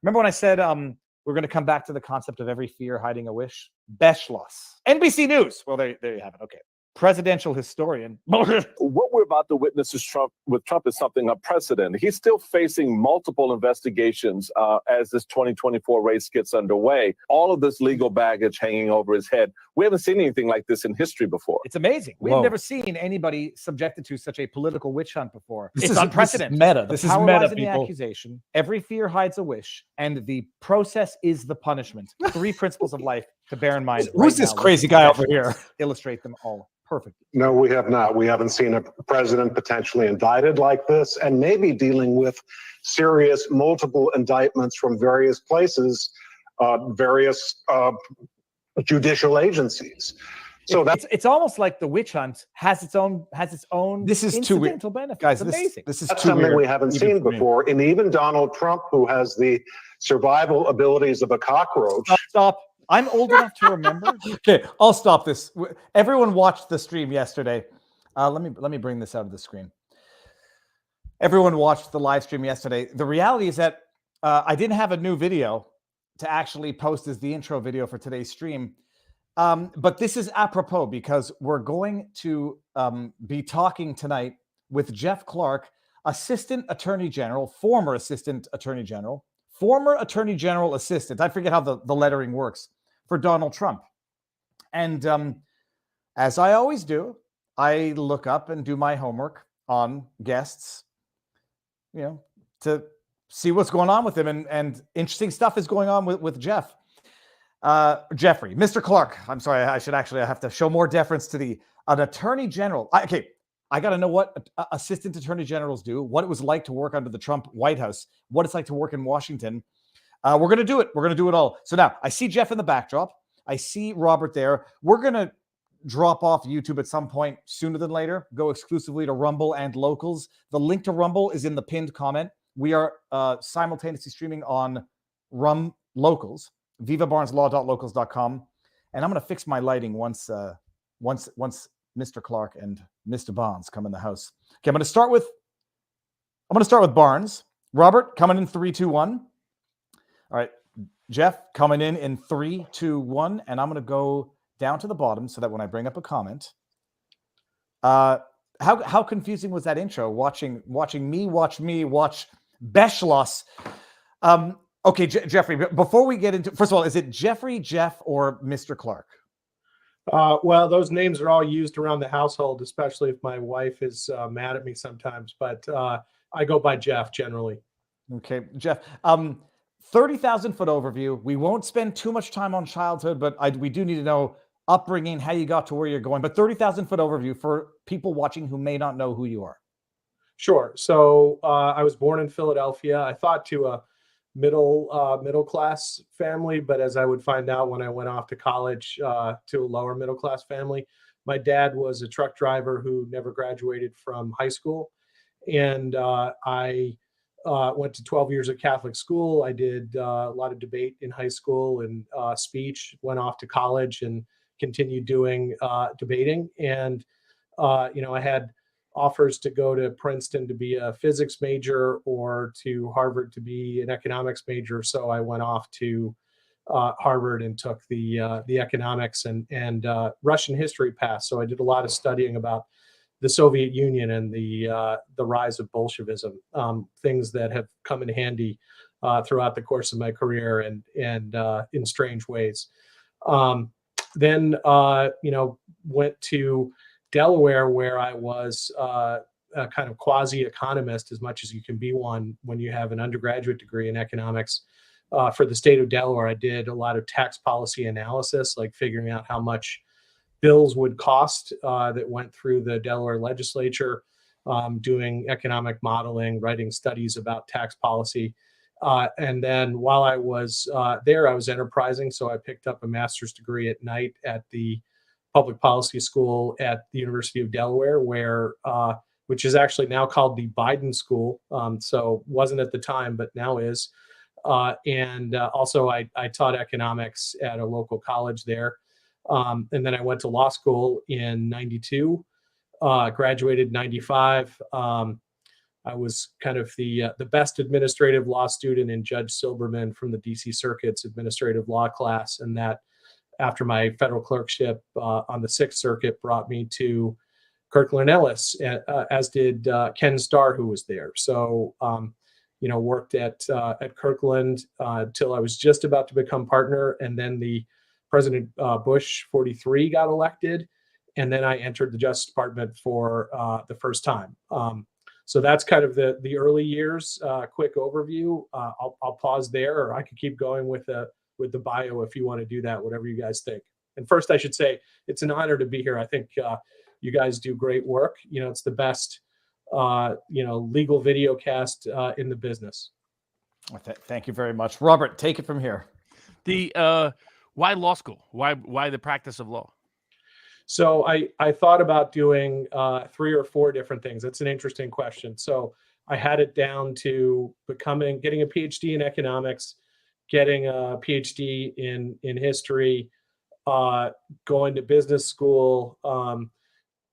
Remember when I said we're going to come back to the concept of every fear hiding a wish? Beschloss. NBC News. Well, there you have it. Okay. Presidential historian. What we're about to witness with Trump is something unprecedented. He's still facing multiple investigations as this 2024 race gets underway. All of this legal baggage hanging over his head. We haven't seen anything like this in history before. It's amazing. We've never seen anybody subjected to such a political witch hunt before. It's unprecedented. This is meta. This is meta, people. The accusation. Every fear hides a wish, and the process is the punishment. 3 principles of life to bear in mind. Who's this crazy guy over here? Illustrate them all. Perfect. No, we have not. We haven't seen a president potentially indicted like this, and maybe dealing with serious multiple indictments from various places, various judicial agencies. So it's almost like the witch hunt has its own this is incidental benefit. Guys, it's amazing. This is that's too something weird. We haven't seen before. And even Donald Trump, who has the survival abilities of a cockroach. Stop. I'm old enough to remember. Okay, I'll stop this. Everyone watched the stream yesterday. Let me bring this out of the screen. Everyone watched the live stream yesterday. The reality is that I didn't have a new video to actually post as the intro video for today's stream. But this is apropos because we're going to be talking tonight with Jeff Clark, Assistant Attorney General, former Assistant Attorney General, former Attorney General Assistant. I forget how the lettering works for Donald Trump. And as I always do, I look up and do my homework on guests, to see what's going on with him. And interesting stuff is going on with Jeff. Jeffrey, Mr. Clark. I'm sorry, I have to show more deference to an Attorney General. I got to know what Assistant Attorney Generals do, what it was like to work under the Trump White House, what it's like to work in Washington. We're going to do it. We're going to do it all. So now I see Jeff in the backdrop. I see Robert there. We're going to drop off YouTube at some point sooner than later, go exclusively to Rumble and Locals. The link to Rumble is in the pinned comment. We are simultaneously streaming on Locals, vivabarneslaw.locals.com. And I'm going to fix my lighting once Mr. Clark and Mr. Barnes come in the house. Okay, I'm going to start with Barnes. Robert, coming in 3, 2, 1. All right, Jeff, coming in 3, 2, 1. And I'm going to go down to the bottom so that when I bring up a comment, how confusing was that intro? Watching me watch Beschloss. Okay, Jeffrey, before we get into, first of all, is it Jeffrey, Jeff, or Mr. Clark? Well, those names are all used around the household, especially if my wife is mad at me sometimes. But I go by Jeff generally. Okay, Jeff. 30,000-foot overview. We won't spend too much time on childhood, but we do need to know upbringing, how you got to where you're going. But 30,000-foot overview for people watching who may not know who you are. Sure. So I was born in Philadelphia. I thought to a middle class family, but as I would find out when I went off to college, to a lower middle class family. My dad was a truck driver who never graduated from high school, and I went to 12 years of Catholic school. I did a lot of debate in high school and speech. Went off to college and continued doing debating, and I had offers to go to Princeton to be a physics major or to Harvard to be an economics major. So I went off to Harvard and took the economics and Russian history path. So I did a lot of studying about the Soviet Union and the rise of Bolshevism, things that have come in handy throughout the course of my career and in strange ways. Then went to Delaware, where I was a kind of quasi-economist, as much as you can be one when you have an undergraduate degree in economics. For the state of Delaware, I did a lot of tax policy analysis, like figuring out how much bills would cost that went through the Delaware legislature, doing economic modeling, writing studies about tax policy. And then while I was there, I was enterprising. So I picked up a master's degree at night at the public policy school at the University of Delaware, which is actually now called the Biden School. So wasn't at the time, but now is. And also I taught economics at a local college there. And then I went to law school in 92, graduated in 95, I was kind of the best administrative law student in Judge Silberman from the DC Circuit's administrative law class, and that after my federal clerkship on the Sixth Circuit brought me to Kirkland Ellis, as did Ken Starr, who was there. So, worked at Kirkland until I was just about to become partner, and then the President Bush 43 got elected, and then I entered the Justice Department for the first time. So that's kind of the early years. Quick overview. I'll pause there, or I could keep going with the bio if you want to do that. Whatever you guys think. And first, I should say it's an honor to be here. I think you guys do great work. It's the best legal video cast in the business. Thank you very much, Robert. Take it from here. Why law school? Why the practice of law? So I thought about doing 3 or 4 different things. That's an interesting question. So I had it down to getting a PhD in economics, getting a PhD in history, going to business school,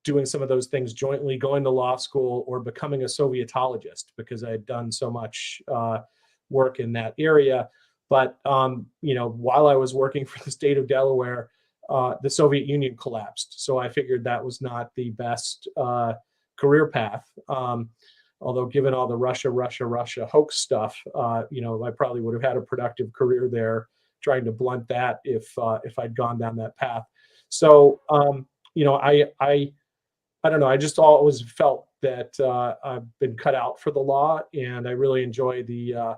doing some of those things jointly, going to law school, or becoming a Sovietologist, because I had done so much work in that area. But while I was working for the state of Delaware, the Soviet Union collapsed. So I figured that was not the best career path. Although given all the Russia hoax stuff, I probably would have had a productive career there, trying to blunt that if I'd gone down that path. So, I don't know. I just always felt that I've been cut out for the law, and I really enjoy the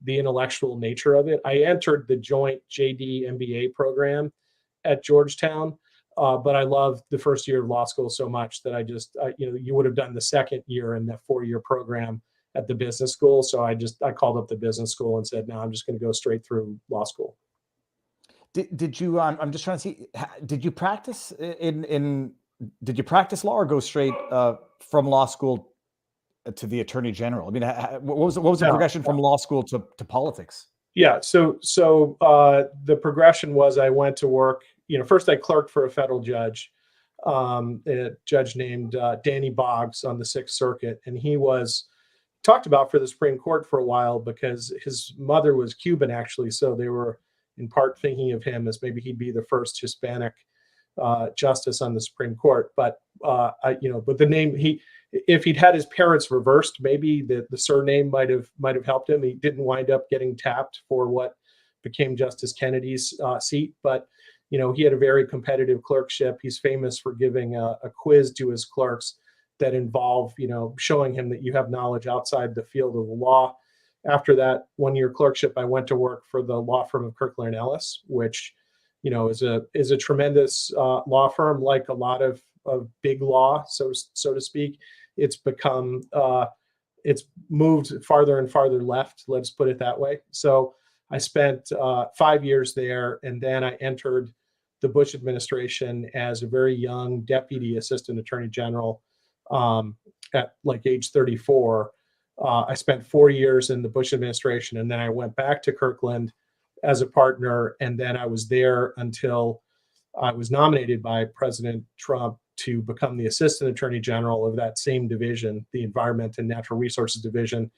intellectual nature of it. I entered the joint JD MBA program at Georgetown, but I loved the first year of law school so much that you would have done the second year in the 4-year program at the business school. So I called up the business school and said, no, I'm just going to go straight through law school. Did you? I'm just trying to see. Did you practice Did you practice law, or go straight from law school to the attorney general? I mean, what was the progression from law school to politics? Yeah. So the progression was I went to work. First I clerked for a federal judge, a judge named Danny Boggs on the Sixth Circuit, and he was talked about for the Supreme Court for a while because his mother was Cuban, actually. So they were in part thinking of him as maybe he'd be the first Hispanic justice on the Supreme Court. But but the name, if he'd had his parents reversed, maybe the surname might have helped him. He didn't wind up getting tapped for what became Justice Kennedy's seat, but he had a very competitive clerkship. He's famous for giving a quiz to his clerks that involve showing him that you have knowledge outside the field of the law. After that 1-year clerkship, I went to work for the law firm of Kirkland Ellis, which is a tremendous law firm. Like a lot of big law, so to speak, it's become it's moved farther and farther left. Let's put it that way. So I spent 5 years there, and then I entered the Bush administration as a very young deputy assistant attorney general at like age 34. I spent 4 years in the Bush administration, and then I went back to Kirkland as a partner, and then I was there until I was nominated by President Trump to become the assistant attorney general of that same division, the Environment and Natural Resources Division,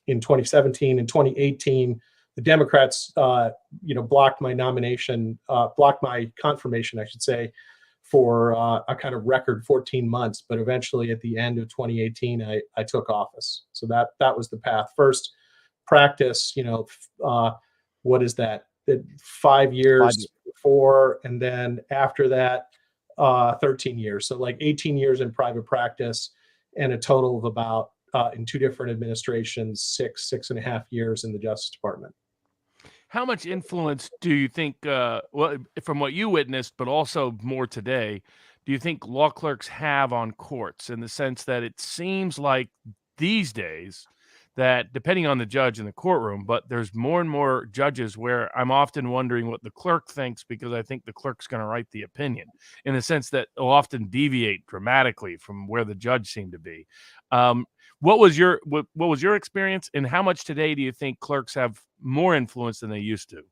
in 2017. In 2018, the Democrats, blocked my nomination, blocked my confirmation, I should say, for a kind of record 14 months. But eventually, at the end of 2018, I took office. So that was the path. First, practice, what is that? 5 years before, and then after that, 13 years. So like 18 years in private practice, and a total of about in 2 different administrations, 6.5 years in the Justice Department. How much influence do you think, from what you witnessed, but also more today, do you think law clerks have on courts, in the sense that it seems like these days that, depending on the judge in the courtroom, but there's more and more judges where I'm often wondering what the clerk thinks, because I think the clerk's going to write the opinion, in the sense that it'll often deviate dramatically from where the judge seemed to be. What was your experience, and how much today do you think clerks have more influence than they used to?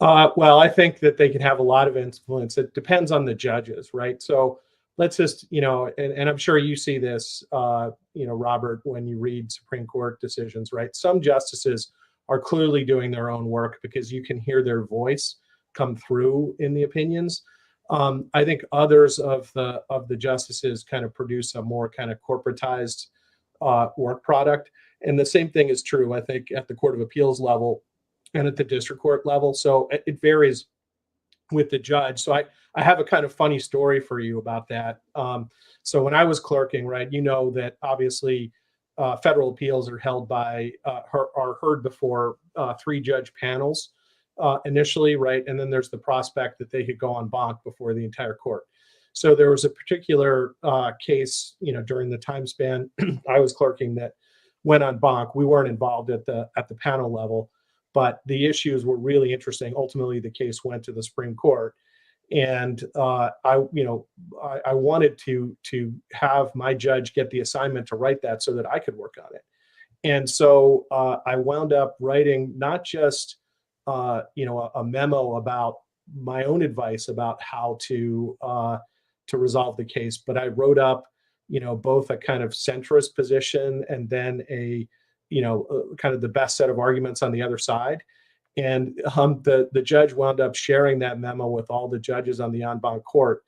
Well, I think that they can have a lot of influence. It depends on the judges, right? So let's just, and I'm sure you see this, Robert, when you read Supreme Court decisions, right? Some justices are clearly doing their own work because you can hear their voice come through in the opinions. I think others of the justices kind of produce a more kind of corporatized work product. And the same thing is true, I think, at the Court of Appeals level and at the district court level. So it varies with the judge. So I have a kind of funny story for you about that. So when I was clerking, right, that obviously federal appeals are held by, are heard before 3-judge panels initially, right? And then there's the prospect that they could go en banc before the entire court. So there was a particular case, during the time span I was clerking that went en banc. We weren't involved at the panel level, but the issues were really interesting. Ultimately, the case went to the Supreme Court, and I wanted to have my judge get the assignment to write that so that I could work on it. And so I wound up writing not just a memo about my own advice about how to resolve the case, but I wrote up both a kind of centrist position and then a kind of the best set of arguments on the other side. And the judge wound up sharing that memo with all the judges on the en banc court.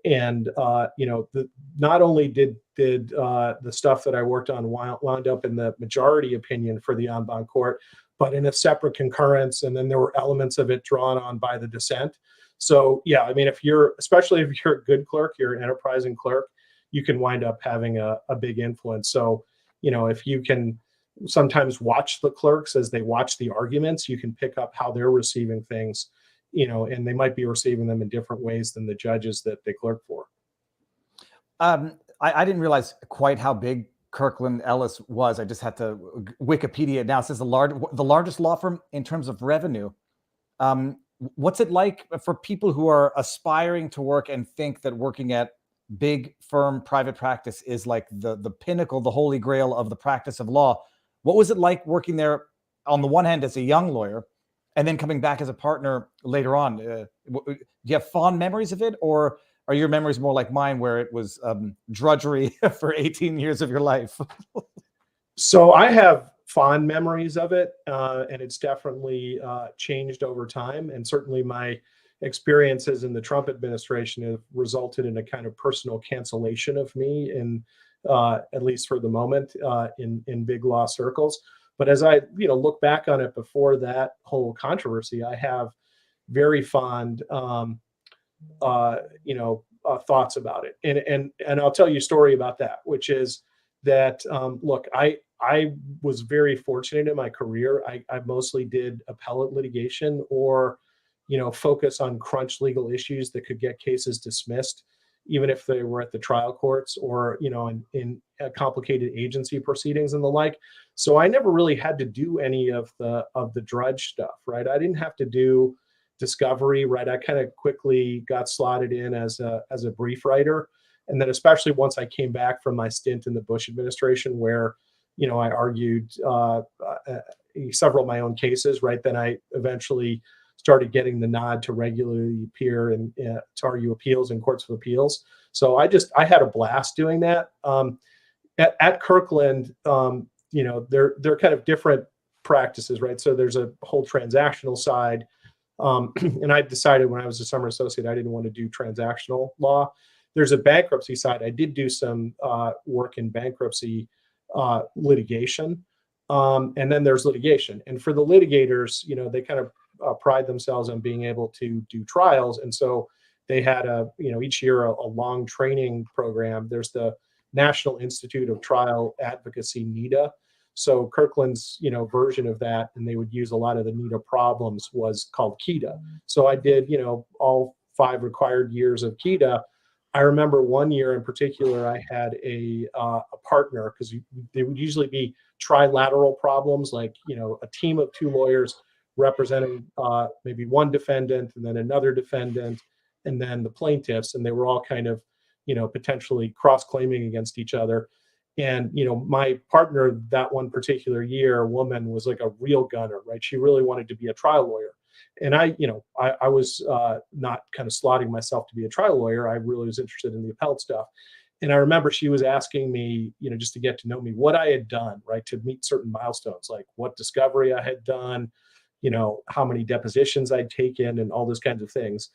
And not only did the stuff that I worked on wound up in the majority opinion for the en banc court, but in a separate concurrence. And then there were elements of it drawn on by the dissent. So yeah, I mean, especially if you're a good clerk, you're an enterprising clerk, you can wind up having a big influence. So, if you can sometimes watch the clerks as they watch the arguments, you can pick up how they're receiving things, and they might be receiving them in different ways than the judges that they clerk for. I didn't realize quite how big Kirkland Ellis was. I just had to Wikipedia now. It says the largest law firm in terms of revenue. What's it like for people who are aspiring to work and think that working at big firm private practice is like the pinnacle, the holy grail of the practice of law? What was it like working there on the one hand as a young lawyer and then coming back as a partner later on? Do you have fond memories of it, or are your memories more like mine where it was drudgery for 18 years of your life? So I have fond memories of it, and it's definitely changed over time. And certainly my experiences in the Trump administration have resulted in a kind of personal cancellation of me, in at least for the moment, in big law circles. But as I look back on it before that whole controversy, I have very fond thoughts about it. And I'll tell you a story about that, which is that look, I was very fortunate in my career. I mostly did appellate litigation or focus on crunch legal issues that could get cases dismissed, even if they were at the trial courts or, in complicated agency proceedings and the like. So I never really had to do any of the drudge stuff, right? I didn't have to do discovery, right? I kind of quickly got slotted in as a brief writer. And then especially once I came back from my stint in the Bush administration, where, I argued several of my own cases, right? Then I eventually started getting the nod to regularly appear and to argue appeals in courts of appeals. So I had a blast doing that. At Kirkland, they're kind of different practices, right? So there's a whole transactional side. And I decided when I was a summer associate, I didn't want to do transactional law. There's a bankruptcy side. I did do some work in bankruptcy litigation. And then there's litigation. And for the litigators, they kind of pride themselves on being able to do trials. And so they had each year a long training program. There's the National Institute of Trial Advocacy, NITA. So Kirkland's, version of that, and they would use a lot of the NITA problems, was called KITA. So I did, all 5 required years of KITA. I remember one year in particular, I had a partner, because they would usually be trilateral problems, like, a team of 2 lawyers representing maybe one defendant and then another defendant and then the plaintiffs, and they were all kind of potentially cross-claiming against each other. And my partner that one particular year, a woman, was like a real gunner, right? She really wanted to be a trial lawyer, And I was not kind of slotting myself to be a trial lawyer. I really was interested in the appellate stuff. And I remember she was asking me, just to get to know me, what I had done, right, to meet certain milestones, like what discovery I had done, how many depositions I'd taken, and all those kinds of things.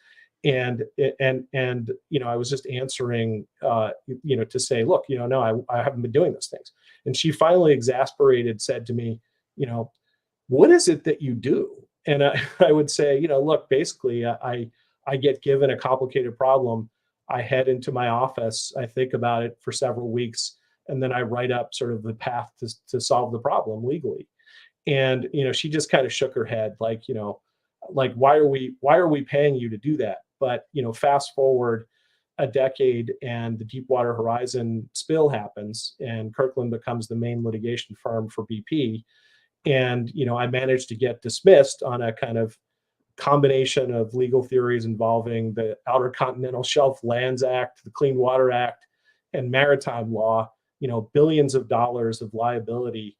And I was just answering, to say, look, no, I haven't been doing those things. And she finally, exasperated, said to me, what is it that you do? And I would say, look, basically, I get given a complicated problem. I head into my office, I think about it for several weeks, and then I write up sort of the path to solve the problem legally. And she just kind of shook her head, like, why are we paying you to do that? But fast forward a decade, and the Deepwater Horizon spill happens, and Kirkland becomes the main litigation firm for BP. And I managed to get dismissed on a kind of combination of legal theories involving the Outer Continental Shelf Lands Act, the Clean Water Act, and maritime law, billions of dollars of liability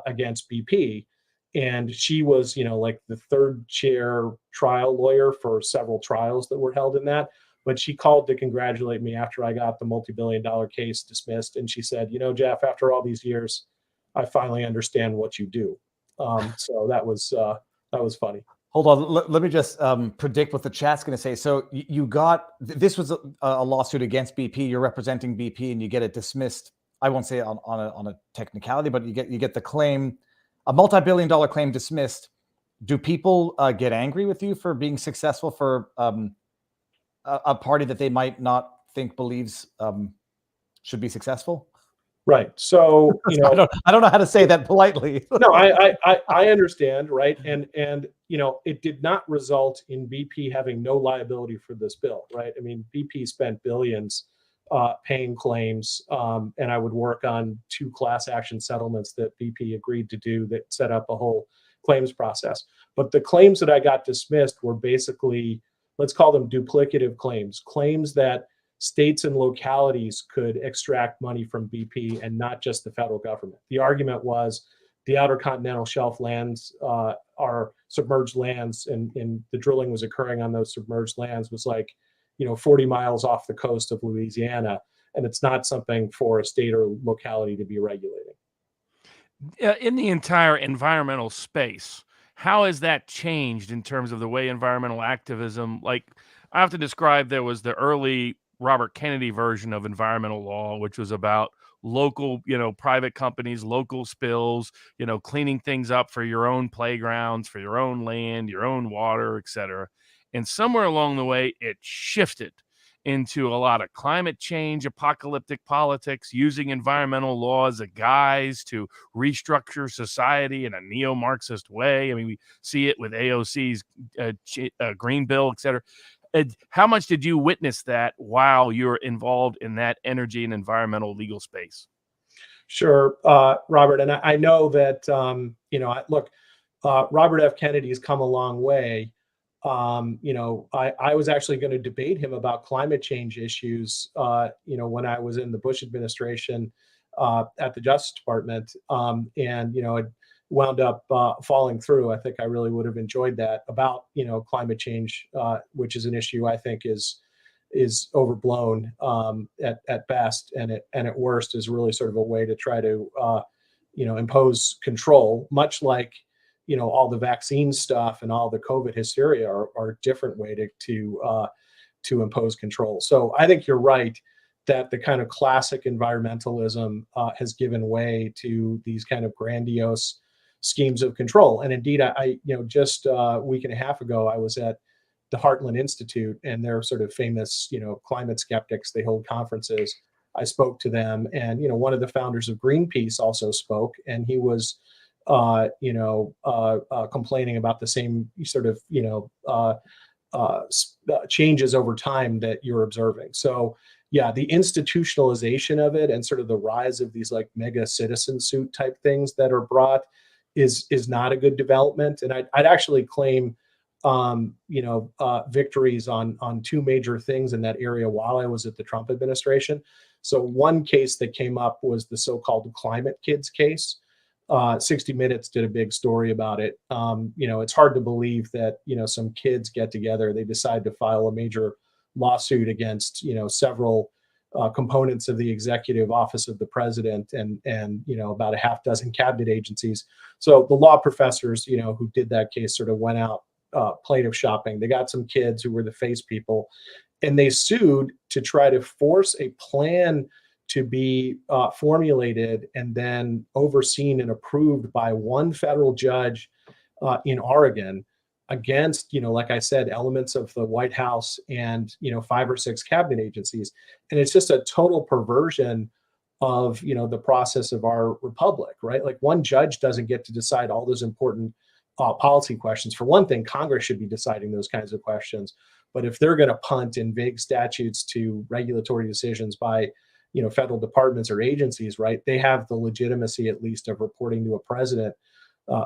against BP. And she was, like the third chair trial lawyer for several trials that were held in that. But she called to congratulate me after I got the multi-billion-dollar case dismissed. And she said, Jeff, after all these years, I finally understand what you do. So that was funny. Hold on. Let me just predict what the chat's going to say. So you got, this was a lawsuit against BP. You're representing BP and you get it dismissed. I won't say on a technicality, but you get the claim, a multi-billion-dollar claim dismissed. Do people get angry with you for being successful for a party that they might not think believes should be successful? Right. So, I don't know how to say that politely. No, I understand. Right. And, it did not result in BP having no liability for this bill. Right. I mean, BP spent billions paying claims. And I would work on 2 class action settlements that BP agreed to do that set up a whole claims process. But the claims that I got dismissed were basically, let's call them duplicative claims that states and localities could extract money from BP and not just the federal government. The argument was the Outer Continental Shelf lands are submerged lands, and the drilling was occurring on those submerged lands was like, 40 miles off the coast of Louisiana, and it's not something for a state or locality to be regulating. In the entire environmental space, how has that changed in terms of the way environmental activism, like I have to describe, there was the early Robert Kennedy version of environmental law, which was about local, private companies, local spills, cleaning things up for your own playgrounds, for your own land, your own water, et cetera. And somewhere along the way, it shifted into a lot of climate change, apocalyptic politics, using environmental law as a guise to restructure society in a neo-Marxist way. I mean, we see it with AOC's Green Bill, et cetera. How much did you witness that while you're involved in that energy and environmental legal space? Sure, Robert. And I know that, Robert F. Kennedy's come a long way. I was actually going to debate him about climate change issues, when I was in the Bush administration at the Justice Department. It wound up falling through. I think I really would have enjoyed that about, climate change, which is an issue I think is overblown at best, and at worst is really sort of a way to try to, impose control, much like, all the vaccine stuff and all the COVID hysteria are a different way to impose control. So I think you're right that the kind of classic environmentalism has given way to these kind of grandiose schemes of control. And indeed, I just a week and a half ago, I was at the Heartland Institute, and they're sort of famous, climate skeptics. They hold conferences. I spoke to them, and one of the founders of Greenpeace also spoke, and he was complaining about the same sort of, changes over time that you're observing. So yeah, the institutionalization of it and sort of the rise of these like mega citizen suit type things that are brought is not a good development. And I'd actually claim, victories on 2 major things in that area while I was at the Trump administration. So one case that came up was the so-called Climate Kids case. 60 Minutes did a big story about it. It's hard to believe that, some kids get together, they decide to file a major lawsuit against, several components of the executive office of the president and about a half dozen cabinet agencies. So the law professors, who did that case sort of went out plaintiff shopping. They got some kids who were the face people, and they sued to try to force a plan to be formulated and then overseen and approved by one federal judge in Oregon against, like I said, elements of the White House and, 5 or 6 cabinet agencies. And it's just a total perversion of, the process of our republic, right? Like, one judge doesn't get to decide all those important policy questions. For one thing, Congress should be deciding those kinds of questions. But if they're going to punt in vague statutes to regulatory decisions by, federal departments or agencies, right, they have the legitimacy, at least, of reporting to a president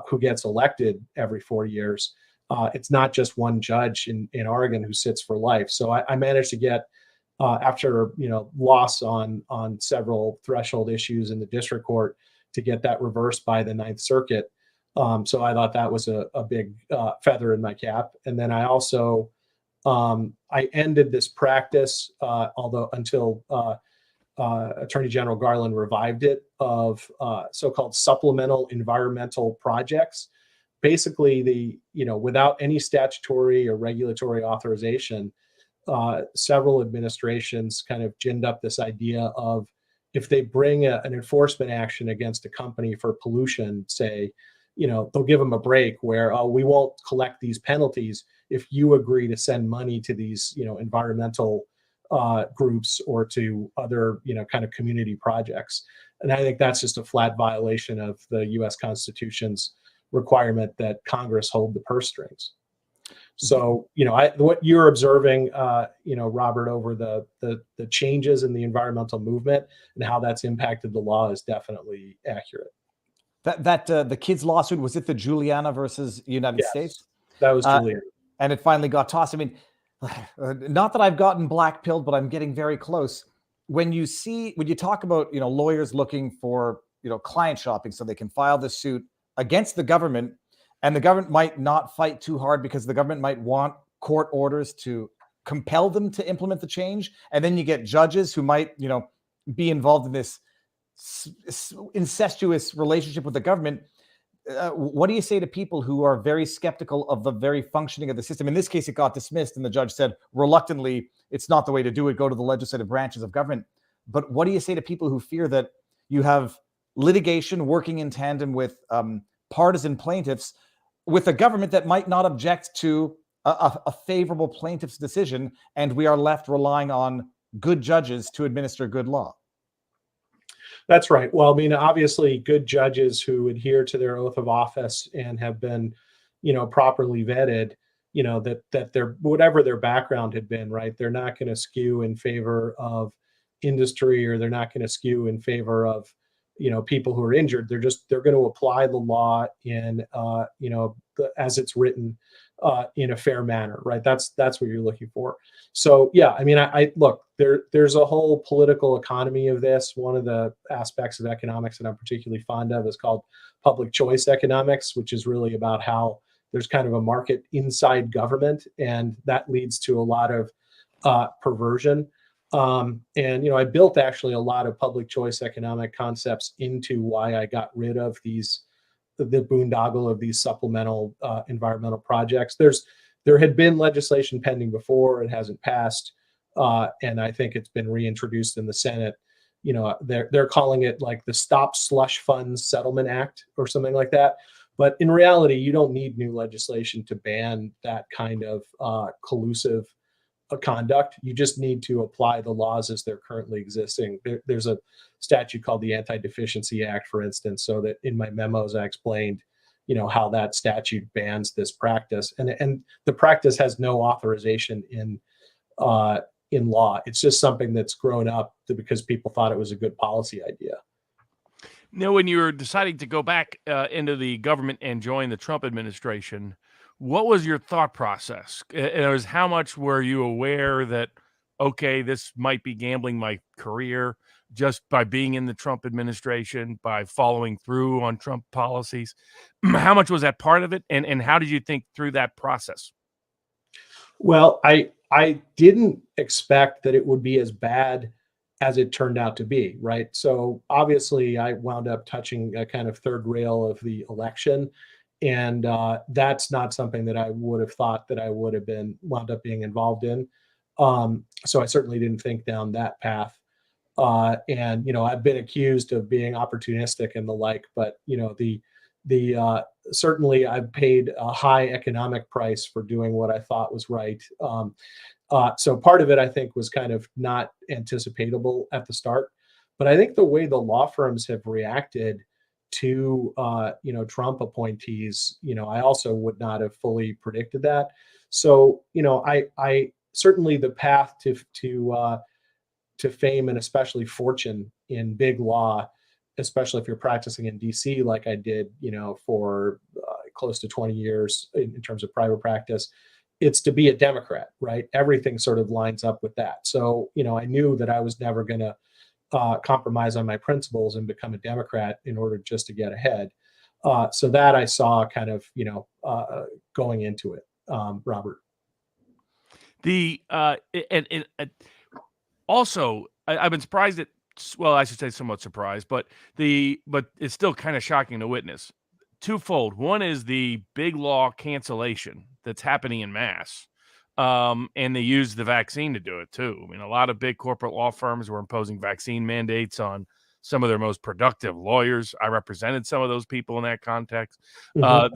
who gets elected every 4 years. It's not just one judge in Oregon who sits for life. So I managed to get, after loss on several threshold issues in the district court, to get that reversed by the Ninth Circuit. So I thought that was a big feather in my cap. And then I also I ended this practice, although until Attorney General Garland revived it, of so-called supplemental environmental projects. Basically, without any statutory or regulatory authorization, several administrations kind of ginned up this idea of, if they bring an enforcement action against a company for pollution, say, they'll give them a break where, we won't collect these penalties if you agree to send money to these, environmental groups or to other, kind of community projects. And I think that's just a flat violation of the U.S. Constitution's requirement that Congress hold the purse strings. So, what you're observing, Robert, over the changes in the environmental movement and how that's impacted the law is definitely accurate. That the kids' lawsuit, was it the Juliana versus United Yes, States? That was Juliana. And it finally got tossed. I mean, not that I've gotten black-pilled, but I'm getting very close. When you talk about, lawyers looking for, client shopping so they can file this suit against the government, and the government might not fight too hard because the government might want court orders to compel them to implement the change. And then you get judges who might, be involved in this incestuous relationship with the government. What do you say to people who are very skeptical of the very functioning of the system? In this case, it got dismissed, and the judge said reluctantly, it's not the way to do it. Go to the legislative branches of government. But what do you say to people who fear that you have litigation working in tandem with partisan plaintiffs, with a government that might not object to a favorable plaintiff's decision, and we are left relying on good judges to administer good law? That's right. Well, I mean, obviously, good judges who adhere to their oath of office and have been, properly vetted, that their, whatever their background had been, right, they're not going to skew in favor of industry, or they're not going to skew in favor of, people who are injured. They're going to apply the law in, as it's written, in a fair manner, right? That's what you're looking for. So yeah, I mean, I look, there's a whole political economy of this. One of the aspects of economics that I'm particularly fond of is called public choice economics, which is really about how there's kind of a market inside government, and that leads to a lot of perversion. And I built actually a lot of public choice economic concepts into why I got rid of the boondoggle of these supplemental environmental projects. There had been legislation pending before, it hasn't passed, and I think it's been reintroduced in the Senate. They're calling it like the Stop Slush Funds Settlement Act or something like that. But in reality, you don't need new legislation to ban that kind of collusive conduct. You just need to apply the laws as they're currently existing. There's a statute called the Anti-Deficiency Act, for instance, so that in my memos I explained, how that statute bans this practice, and the practice has no authorization in law. It's just something that's grown up because people thought it was a good policy idea. Now, when you were deciding to go back into the government and join the Trump administration, what was your thought process? And how much were you aware that, okay, this might be gambling my career? just by being in the Trump administration, by following through on Trump policies? How much was that part of it? And how did you think through that process? Well, I didn't expect that it would be as bad as it turned out to be, right? So obviously, I wound up touching a kind of third rail of the election, and that's not something that I would have thought that I would have been wound up being involved in. So I certainly didn't think down that path. And I've been accused of being opportunistic and the like, but the certainly I've paid a high economic price for doing what I thought was right. So part of it, I think, was kind of not anticipatable at the start, but I think the way the law firms have reacted to Trump appointees, I also would not have fully predicted that. So I certainly the path to fame and especially fortune in big law, especially if you're practicing in DC like I did, for close to 20 years in terms of private practice, it's to be a Democrat, right? Everything sort of lines up with that. So, I knew that I was never going to compromise on my principles and become a Democrat in order just to get ahead. So that I saw kind of, going into it, Robert. Also, I've been surprised at, well, I should say somewhat surprised, but it's still kind of shocking to witness. Twofold. One is the big law cancellation that's happening in mass. And they use the vaccine to do it too. I mean, a lot of big corporate law firms were imposing vaccine mandates on some of their most productive lawyers. I represented some of those people in that context. There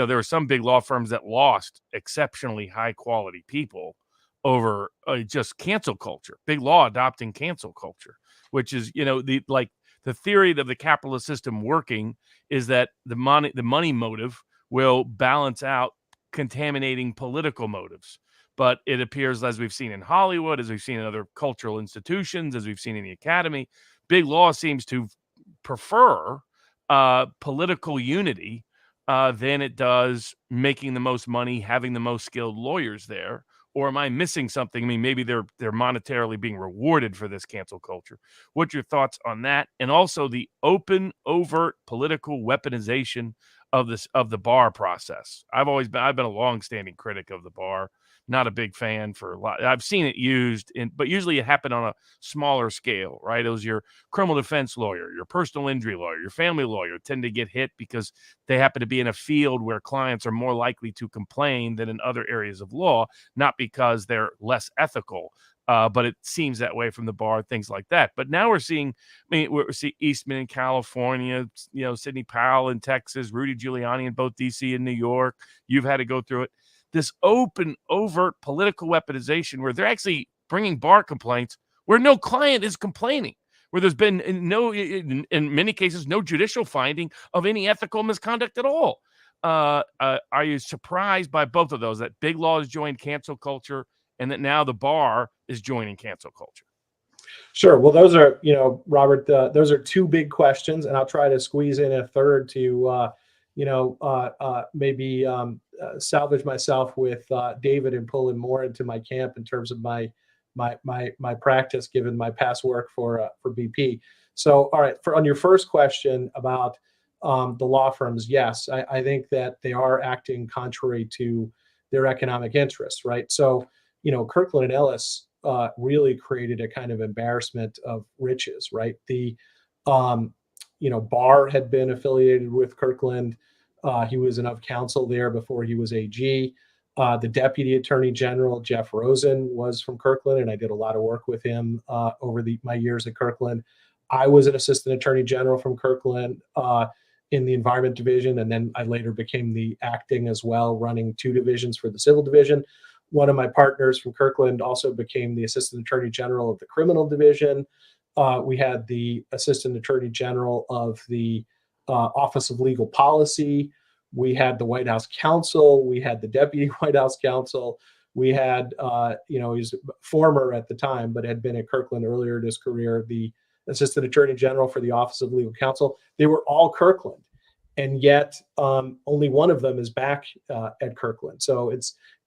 were some big law firms that lost exceptionally high quality people over just cancel culture, big law adopting cancel culture, which is, the theory of the capitalist system working is that the money motive will balance out contaminating political motives. But it appears, as we've seen in Hollywood, as we've seen in other cultural institutions, as we've seen in the academy, big law seems to prefer political unity than it does making the most money, having the most skilled lawyers there. Or am I missing something? I mean, maybe they're monetarily being rewarded for this cancel culture. What's your thoughts on that? And also the open, overt political weaponization of the bar process. I've been a long-standing critic of the bar. Not a big fan for a lot. I've seen it used but usually it happened on a smaller scale, right? It was your criminal defense lawyer, your personal injury lawyer, your family lawyer tend to get hit because they happen to be in a field where clients are more likely to complain than in other areas of law, not because they're less ethical. But it seems that way from the bar, things like that. But now we're seeing Eastman in California, Sidney Powell in Texas, Rudy Giuliani in both DC and New York. You've had to go through it. This open, overt political weaponization where they're actually bringing bar complaints where no client is complaining, where there's been in many cases, no judicial finding of any ethical misconduct at all. Are you surprised by both of those, that big law has joined cancel culture and that now the bar is joining cancel culture? Sure. Well, those are, Robert, those are two big questions, and I'll try to squeeze in a third to, maybe salvage myself with David and pull him more into my camp in terms of my practice, given my past work for BP. So, all right, on your first question about the law firms, yes, I think that they are acting contrary to their economic interests, right? So, Kirkland and Ellis really created a kind of embarrassment of riches, right? The Barr had been affiliated with Kirkland. He was an of counsel there before he was AG. The Deputy Attorney General, Jeff Rosen, was from Kirkland, and I did a lot of work with him over my years at Kirkland. I was an Assistant Attorney General from Kirkland in the Environment Division, and then I later became the acting as well, running 2 divisions for the Civil Division. One of my partners from Kirkland also became the Assistant Attorney General of the Criminal Division. We had the Assistant Attorney General of the Office of Legal Policy. We had the White House Counsel. We had the Deputy White House Counsel. We had, he's former at the time, but had been at Kirkland earlier in his career, the Assistant Attorney General for the Office of Legal Counsel. They were all Kirkland. And yet only one of them is back at Kirkland. So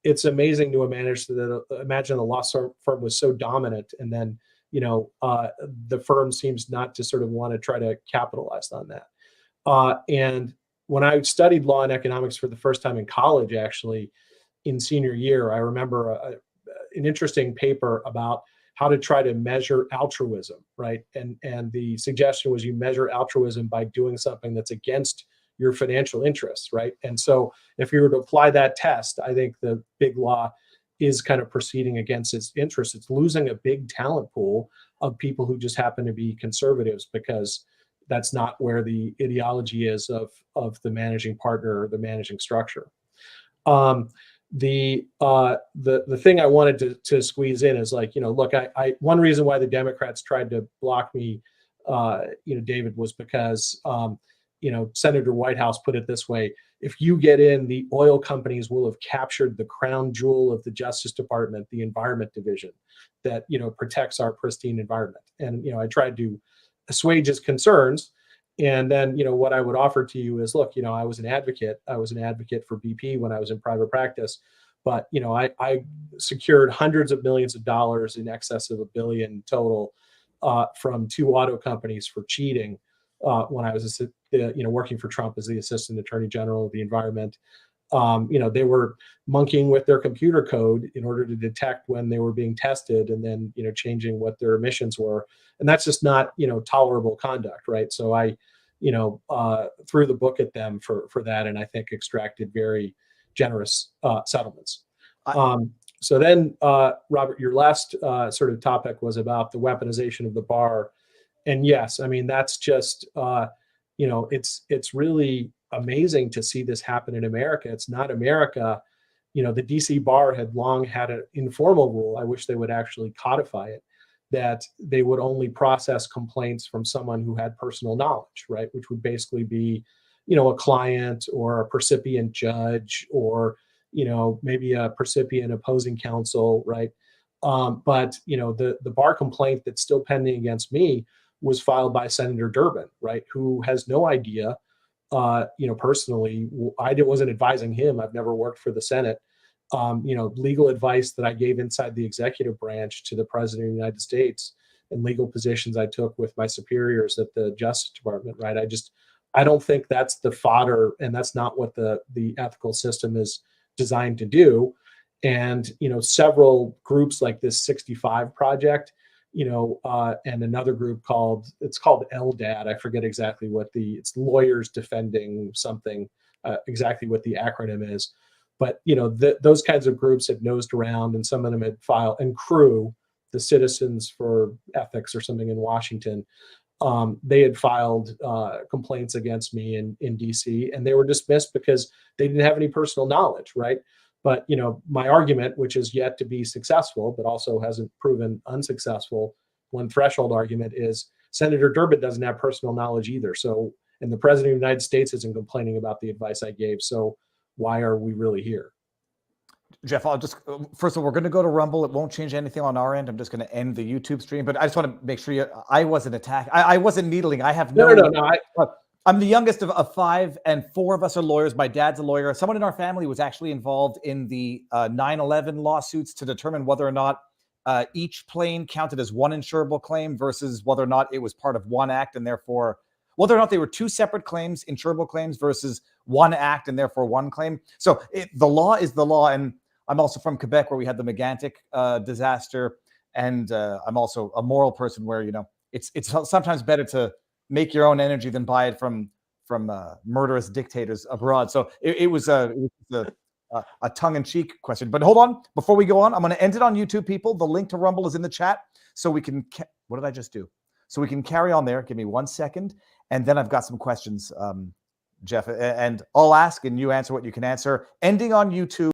it's amazing to imagine the law firm was so dominant, and then the firm seems not to sort of want to try to capitalize on that. And when I studied law and economics for the first time in college, actually in senior year, I remember an interesting paper about how to try to measure altruism, right? And the suggestion was you measure altruism by doing something that's against your financial interests, right? And so if you were to apply that test, I think the big law is kind of proceeding against its interests. It's losing a big talent pool of people who just happen to be conservatives because that's not where the ideology is of the managing partner or the managing structure. The thing I wanted to squeeze in is like, look, I one reason why the Democrats tried to block me, David, was because, Senator Whitehouse put it this way: if you get in, the oil companies will have captured the crown jewel of the Justice Department, the Environment Division, that, protects our pristine environment. And, I tried to assuage his concerns. And then, what I would offer to you is, look, I was an advocate. I was an advocate for BP when I was in private practice. But, I secured hundreds of millions of dollars, in excess of $1 billion total, from 2 auto companies for cheating when I was, working for Trump as the Assistant Attorney General of the Environment. They were monkeying with their computer code in order to detect when they were being tested, and then, changing what their emissions were. And that's just not, tolerable conduct, right? So I, threw the book at them for that, and I think extracted very generous settlements. So then, Robert, your last sort of topic was about the weaponization of the bar. And yes, I mean, that's just, it's really amazing to see this happen in America. It's not America. The DC bar had long had an informal rule. I wish they would actually codify it, that they would only process complaints from someone who had personal knowledge, right? Which would basically be, a client or a percipient judge, or, maybe a percipient opposing counsel, right? But, the bar complaint that's still pending against me was filed by Senator Durbin, right? Who has no idea, personally. I wasn't advising him. I've never worked for the Senate. Legal advice that I gave inside the executive branch to the President of the United States, and legal positions I took with my superiors at the Justice Department, right? I don't think that's the fodder, and that's not what the ethical system is designed to do. And, several groups like this 65 Project, and another group called LDAD. I forget exactly what it's Lawyers Defending something, exactly what the acronym is. But, those kinds of groups had nosed around, and some of them had filed, and CREW, the Citizens for Ethics or something in Washington, they had filed complaints against me in DC, and they were dismissed because they didn't have any personal knowledge, right? But, my argument, which is yet to be successful, but also hasn't proven unsuccessful, one threshold argument is Senator Durbin doesn't have personal knowledge either. So, and the President of the United States isn't complaining about the advice I gave. So why are we really here? Jeff, I'll just, first of all, we're going to go to Rumble. It won't change anything on our end. I'm just going to end the YouTube stream, but I just want to make sure I wasn't attacked. I wasn't needling. I have no. I'm the youngest of 5, and 4 of us are lawyers. My dad's a lawyer. Someone in our family was actually involved in the 9/11 lawsuits to determine whether or not each plane counted as one insurable claim versus whether or not it was part of one act, and therefore whether or not they were 2 separate claims, insurable claims, versus one act and therefore one claim. So the law is the law. And I'm also from Quebec, where we had the Megantic disaster. And I'm also a moral person where, it's sometimes better to make your own energy than buy it from murderous dictators abroad. So it was a tongue-in-cheek question. But hold on, before we go on, I'm going to end it on YouTube, people. The link to Rumble is in the chat, so we can. What did I just do? So we can carry on there. Give me 1 second, and then I've got some questions, Jeff, and I'll ask, and you answer what you can answer. Ending on YouTube.